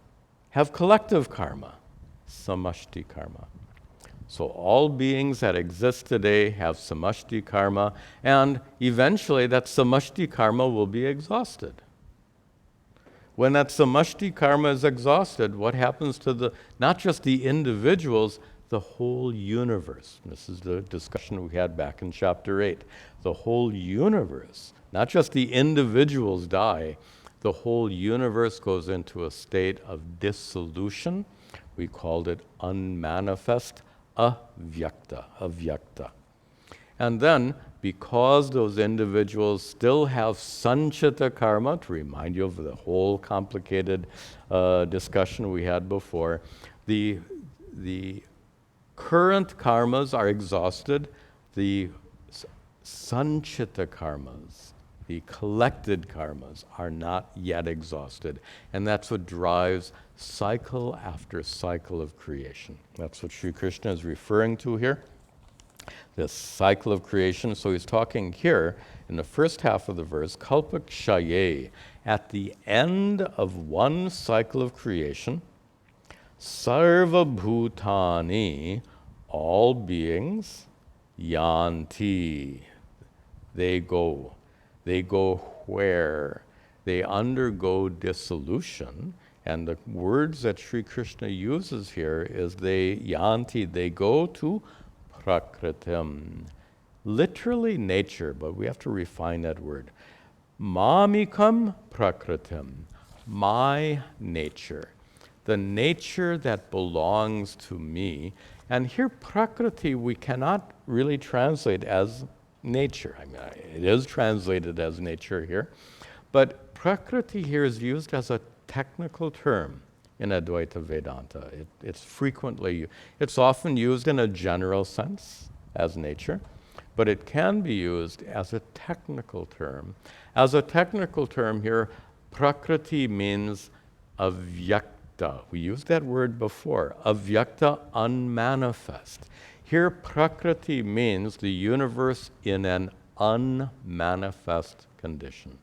have collective karma, samashti karma. So all beings that exist today have samashti karma, and eventually that samashti karma will be exhausted. When that samashti karma is exhausted, what happens to not just the individuals, the whole universe? This is the discussion we had back in chapter 8. The whole universe, not just the individuals die, the whole universe goes into a state of dissolution. We called it unmanifest, avyakta. And then, because those individuals still have sanchita karma, to remind you of the whole complicated discussion we had before, the current karmas are exhausted, the sanchita karmas, the collected karmas, are not yet exhausted. And that's what drives cycle after cycle of creation. That's what Sri Krishna is referring to here, this cycle of creation. So he's talking here in the first half of the verse, kalpakshaye, at the end of one cycle of creation, sarva bhutani, all beings, yanti, they go. They go where? They undergo dissolution. And the words that Sri Krishna uses here is they go to prakritim. Literally nature, but we have to refine that word. Mamikam prakritim, my nature. The nature that belongs to me. And here prakriti we cannot really translate as nature. I mean, it is translated as nature here. But prakriti here is used as a technical term in Advaita Vedanta. It's often used in a general sense as nature, but it can be used as a technical term. As a technical term here, prakriti means avyakta. We used that word before, avyakta, unmanifest. Here, prakriti means the universe in an unmanifest condition.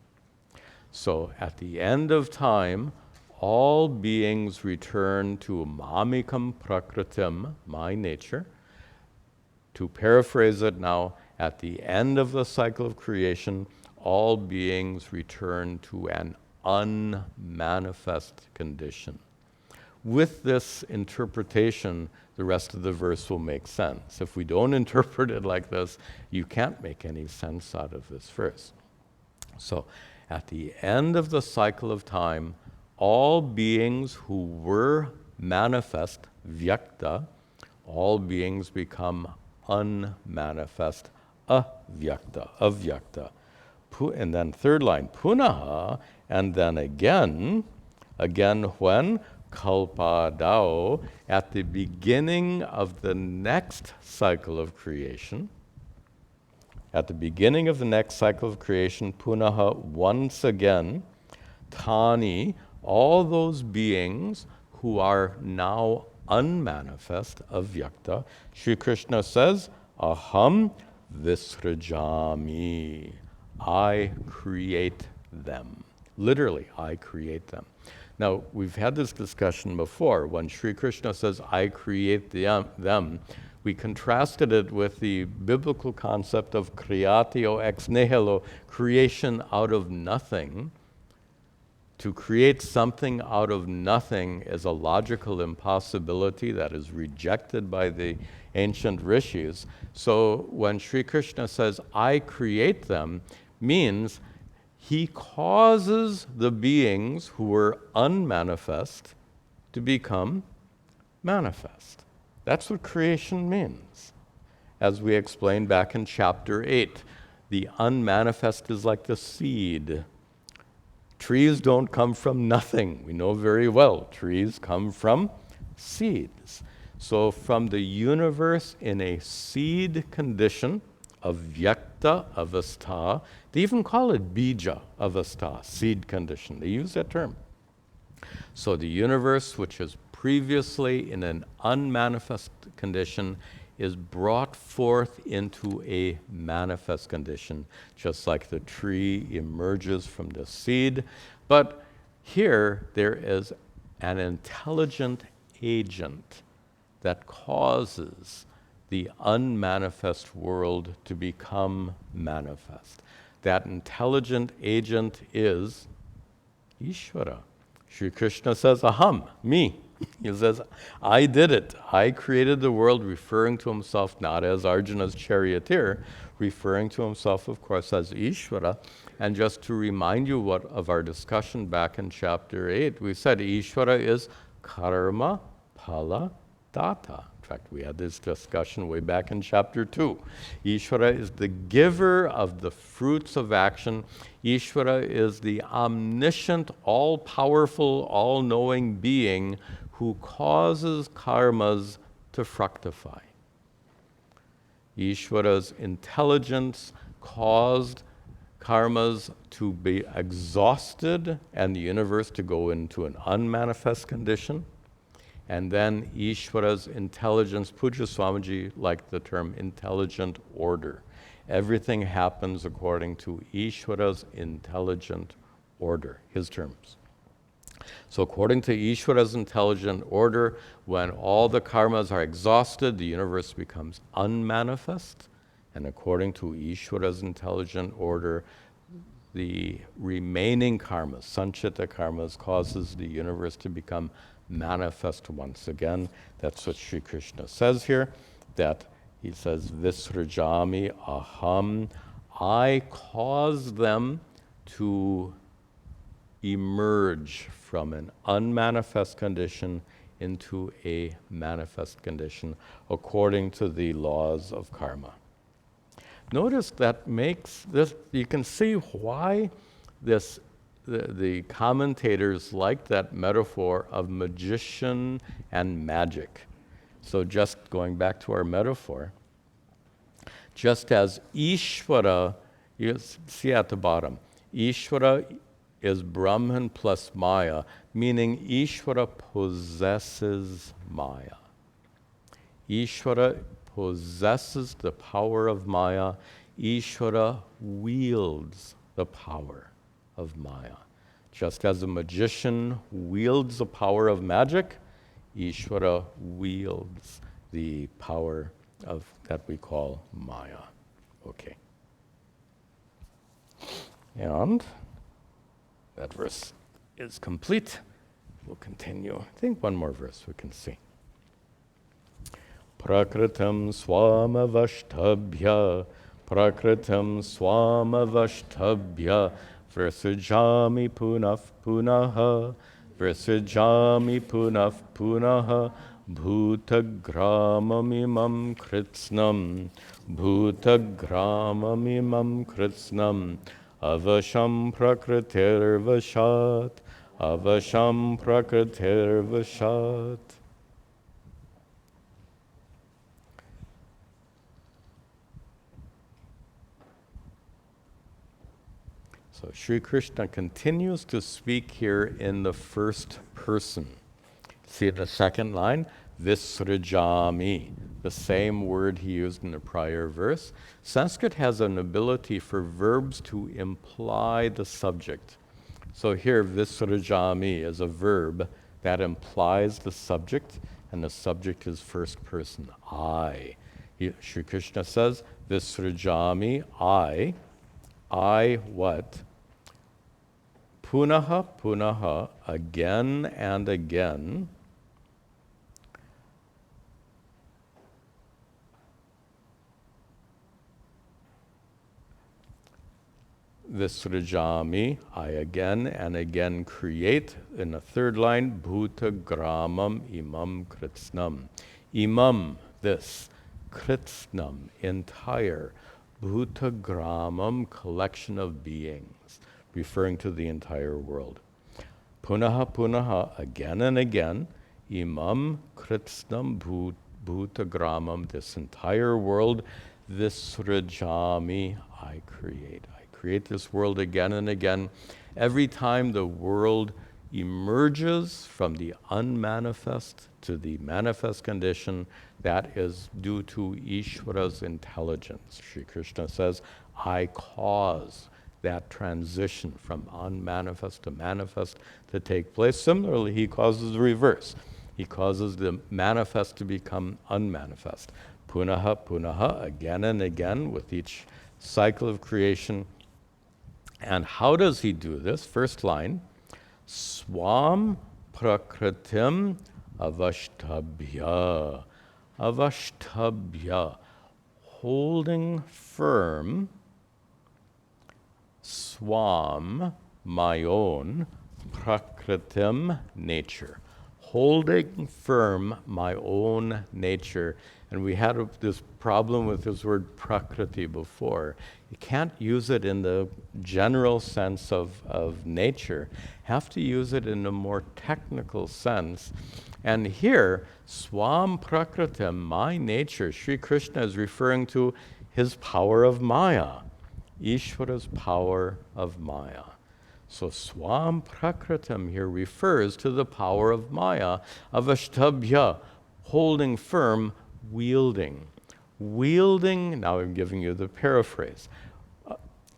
So at the end of time, all beings return to mamikam prakritim, my nature. To paraphrase it now, at the end of the cycle of creation, all beings return to an unmanifest condition. With this interpretation, the rest of the verse will make sense. If we don't interpret it like this, you can't make any sense out of this verse. So, at the end of the cycle of time, all beings who were manifest, vyakta, all beings become unmanifest, avyakta. And then third line, punaha, and then again when? Kalpadao, at the beginning of the next cycle of creation. At the beginning of the next cycle of creation, punaha, once again, tani, all those beings who are now unmanifest, avyakta, Sri Krishna says, aham visrajami. I create them. Literally, I create them. Now, we've had this discussion before. When Sri Krishna says, I create them, we contrasted it with the biblical concept of creatio ex nihilo, creation out of nothing. To create something out of nothing is a logical impossibility that is rejected by the ancient rishis. So when Sri Krishna says, I create them, means he causes the beings who were unmanifest to become manifest. That's what creation means. As we explained back in chapter 8, the unmanifest is like the seed. Trees don't come from nothing. We know very well trees come from seeds. So from the universe in a seed condition, avyakta avastha, they even call it bija avastha, seed condition. They use that term. So the universe, which is previously in an unmanifest condition, is brought forth into a manifest condition, just like the tree emerges from the seed. But here there is an intelligent agent that causes the unmanifest world to become manifest. That intelligent agent is Ishvara. Sri Krishna says, aham, me. He says, I did it. I created the world, referring to himself not as Arjuna's charioteer, referring to himself, of course, as Ishvara. And just to remind you of our discussion back in chapter 8, we said Ishvara is karma phala data. In fact, we had this discussion way back in chapter 2. Ishvara is the giver of the fruits of action. Ishvara is the omniscient, all-powerful, all-knowing being who causes karmas to fructify. Ishvara's intelligence caused karmas to be exhausted and the universe to go into an unmanifest condition. And then Ishvara's intelligence, Puja Swamiji liked the term intelligent order. Everything happens according to Ishvara's intelligent order, his terms. So according to Ishvara's intelligent order, when all the karmas are exhausted, the universe becomes unmanifest. And according to Ishvara's intelligent order, the remaining karmas, sanchita karmas, causes the universe to become manifest once again. That's what Sri Krishna says here, that he says, Visrajami aham, I cause them to emerge from an unmanifest condition into a manifest condition according to the laws of karma. Notice that makes this, you can see why this the commentators like that metaphor of magician and magic. So just going back to our metaphor, just as Ishvara, you see at the bottom, Ishvara is Brahman plus Maya, meaning Ishvara possesses Maya. Ishvara possesses the power of Maya. Ishvara wields the power of Maya. Just as a magician wields the power of magic, Ishvara wields the power of that we call Maya. Okay. And that verse is complete. We'll continue. I think one more verse we can see. Prakritam swamavashtabhya, prakritam swamavashtabhya, Vrasajami punaf punaha, Vrasajami punaf punaha, Bhutagramamimam kritsnam, Bhutagramamimam kritsnam, Avasham prakritirvashat, Avasham prakritirvashat. So Sri Krishna continues to speak here in the first person. See the second line? Visrajami. the same word he used in the prior verse. Sanskrit has an ability for verbs to imply the subject. So here, visrajami is a verb that implies the subject, and the subject is first person, I. Sri Krishna says, visrajami, I what? Punaha, punaha, again and again. Visrajami, I again and again create. In the third line, bhuta gramam imam kritsnam. Imam, this, kritsnam, entire, bhuta gramam, collection of beings, referring to the entire world. Punaha, punaha, again and again, imam kritsnam bhuta gramam, this entire world, visrajami, I create. Create this world again and again. Every time the world emerges from the unmanifest to the manifest condition, that is due to Ishvara's intelligence. Sri Krishna says, I cause that transition from unmanifest to manifest to take place. Similarly, he causes the reverse. He causes the manifest to become unmanifest. Punaha, punaha, again and again with each cycle of creation. And how does he do this? First line, swam prakritim avashtabhya. Avashtabhya, holding firm, swam, my own, prakritim, nature. Holding firm my own nature. And we had this problem with this word prakriti before. You can't use it in the general sense of nature. Have to use it in a more technical sense. And here, swam prakritim, my nature, Sri Krishna is referring to his power of Maya, Ishvara's power of Maya. So swam prakritim here refers to the power of Maya, avashtabhya, holding firm, wielding. Wielding, now I'm giving you the paraphrase.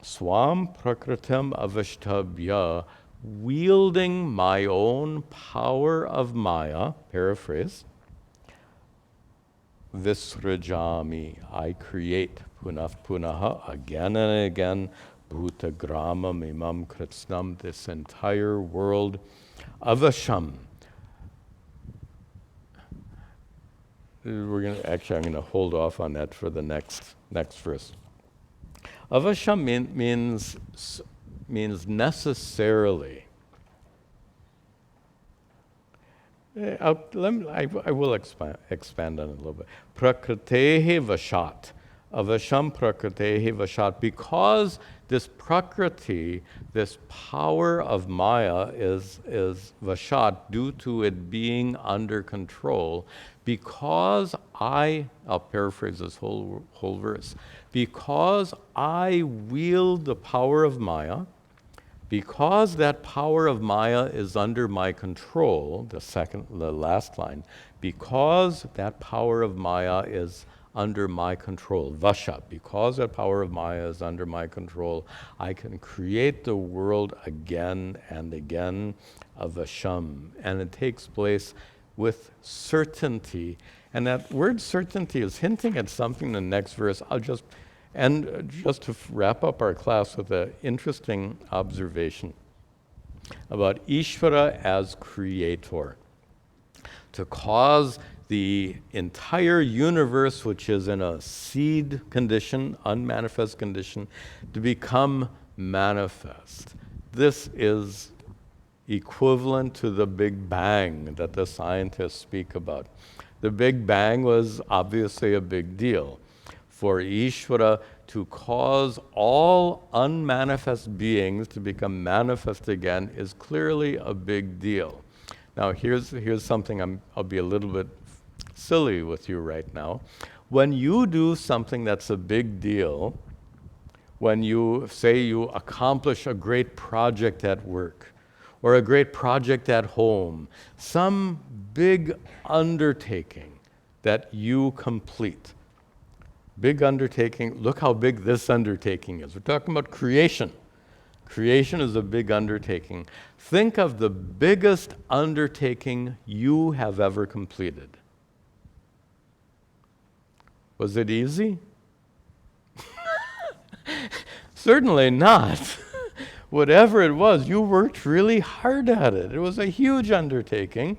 Swam prakritim avashtabhya, wielding my own power of Maya, paraphrase. Visrajami, I create, punah punaha, again and again, bhuta gramam imam kritsnam, this entire world. Avasham. I'm going to hold off on that for the next verse. Avasham means necessarily. I will expand on it a little bit. Prakritehi vashat. Avasham prakritehi vashat. Because this prakriti, this power of Maya is vashat, due to it being under control, because I'll paraphrase this whole verse, because I wield the power of Maya, because that power of Maya is under my control, the last line, because that power of Maya is under my control, vasha, because that power of Maya is under my control, I can create the world again and again, avasham, and it takes place with certainty. And that word certainty is hinting at something in the next verse. Just to wrap up our class with an interesting observation about Ishvara as creator. To cause the entire universe, which is in a seed condition, unmanifest condition, to become manifest. This is equivalent to the Big Bang that the scientists speak about. The Big Bang was obviously a big deal. For Ishvara to cause all unmanifest beings to become manifest again is clearly a big deal. Now here's something I'll be a little bit silly with you right now. When you do something that's a big deal, when you say you accomplish a great project at work, or a great project at home, some big undertaking, that you complete. Big undertaking. Look how big this undertaking is. We're talking about creation. Creation is a big undertaking. Think of the biggest undertaking you have ever completed. Was it easy? Certainly not. Whatever it was, you worked really hard at it. It was a huge undertaking,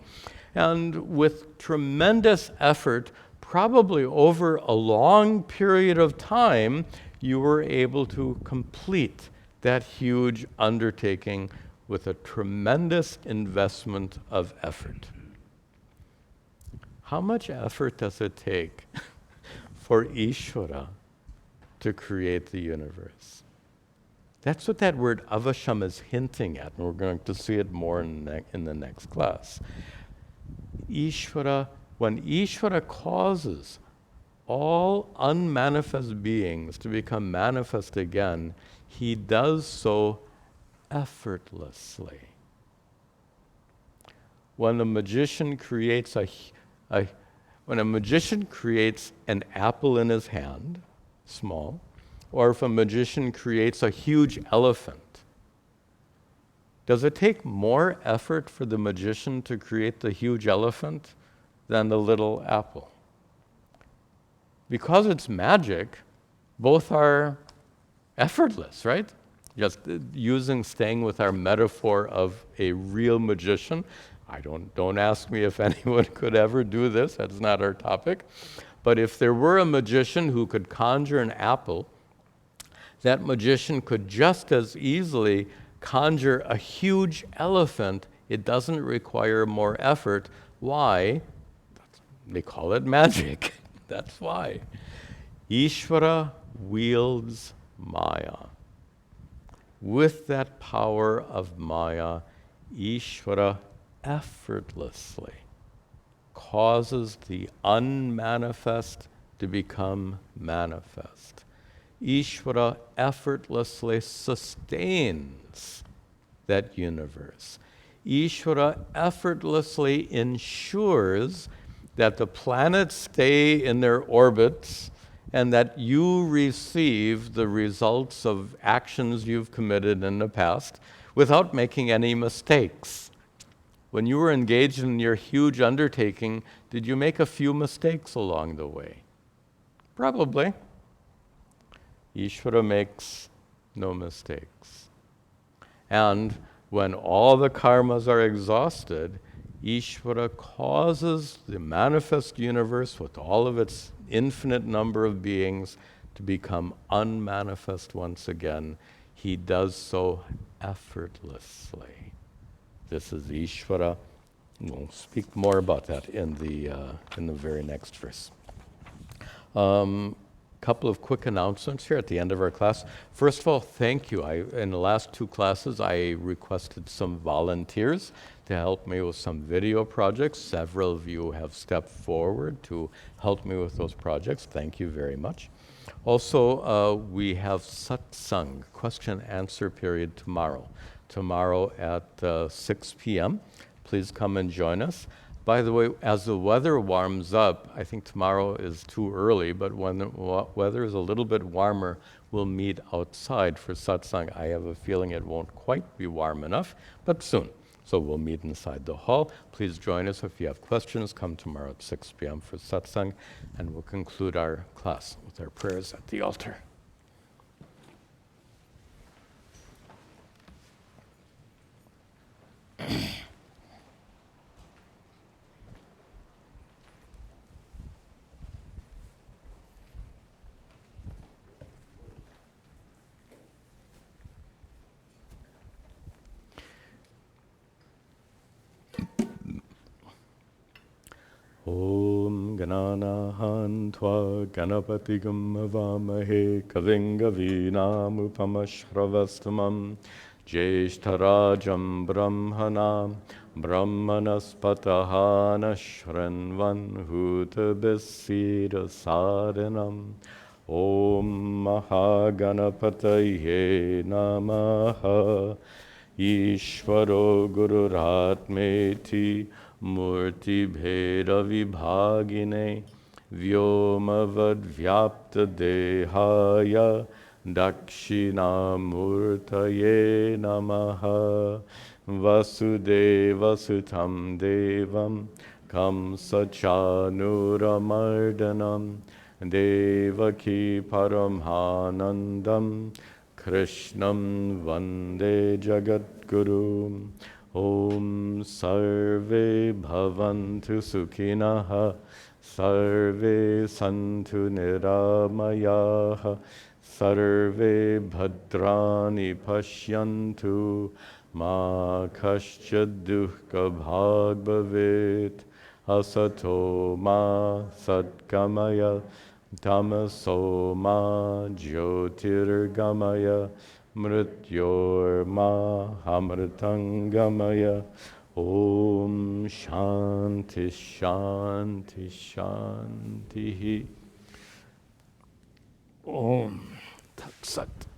and with tremendous effort, probably over a long period of time, you were able to complete that huge undertaking with a tremendous investment of effort. How much effort does it take for Ishvara to create the universe? That's what that word avasham is hinting at, and we're going to see it more in the next class. Ishvara, when Ishvara causes all unmanifest beings to become manifest again, he does so effortlessly. When a magician creates when a magician creates an apple in his hand, small, or if a magician creates a huge elephant, does it take more effort for the magician to create the huge elephant than the little apple? Because it's magic, both are effortless, right? Just staying with our metaphor of a real magician. Don't ask me if anyone could ever do this, that's not our topic. But if there were a magician who could conjure an apple, that magician could just as easily conjure a huge elephant. It doesn't require more effort. Why? They call it magic. That's why. Ishvara wields Maya. With that power of Maya, Ishvara effortlessly causes the unmanifest to become manifest. Ishvara effortlessly sustains that universe. Ishvara effortlessly ensures that the planets stay in their orbits and that you receive the results of actions you've committed in the past without making any mistakes. When you were engaged in your huge undertaking, did you make a few mistakes along the way? Probably. Ishvara makes no mistakes. And when all the karmas are exhausted, Ishvara causes the manifest universe with all of its infinite number of beings to become unmanifest once again. He does so effortlessly. This is Ishvara. We'll speak more about that in the very next verse. Couple of quick announcements here at the end of our class. First of all, thank you. In the last two classes, I requested some volunteers to help me with some video projects. Several of you have stepped forward to help me with those projects. Thank you very much. Also, we have satsang, question answer period tomorrow. Tomorrow at 6 p.m. Please come and join us. By the way, as the weather warms up, I think tomorrow is too early, but when the weather is a little bit warmer, we'll meet outside for satsang. I have a feeling it won't quite be warm enough, but soon. So we'll meet inside the hall. Please join us. If you have questions, come tomorrow at 6 p.m. for satsang, and we'll conclude our class with our prayers at the altar. Om Gananahan Tva Ganapatigam Avamahe Kavingavina Upamashravastamam Jeshtarajam Brahmanam Brahmanaspatahana Shranvan Hutabesira Sadhanam Om Mahaganapataye Namaha Ishvaro Gururatmeti Murti Bheda Vibhagine Vyomavad Vyapta Dehaya Dakshinamurtaye Namaha Vasudeva Sutam Devam Kamsachanuramardanam Devaki Paramhanandam Krishnam Vande Jagadguru. Om Sarve Bhavantu Sukhinaha Sarve Santu Niramayaha Sarve Bhadrani Pashyantu Ma Kaschad Dukkha Bhag Bhavet Asato Ma Satkamaya Tamaso Ma Jyotirgamaya Mrityor Ma Hamritangamaya. Om Shanti Shanti Shanti. Om Tat Sat.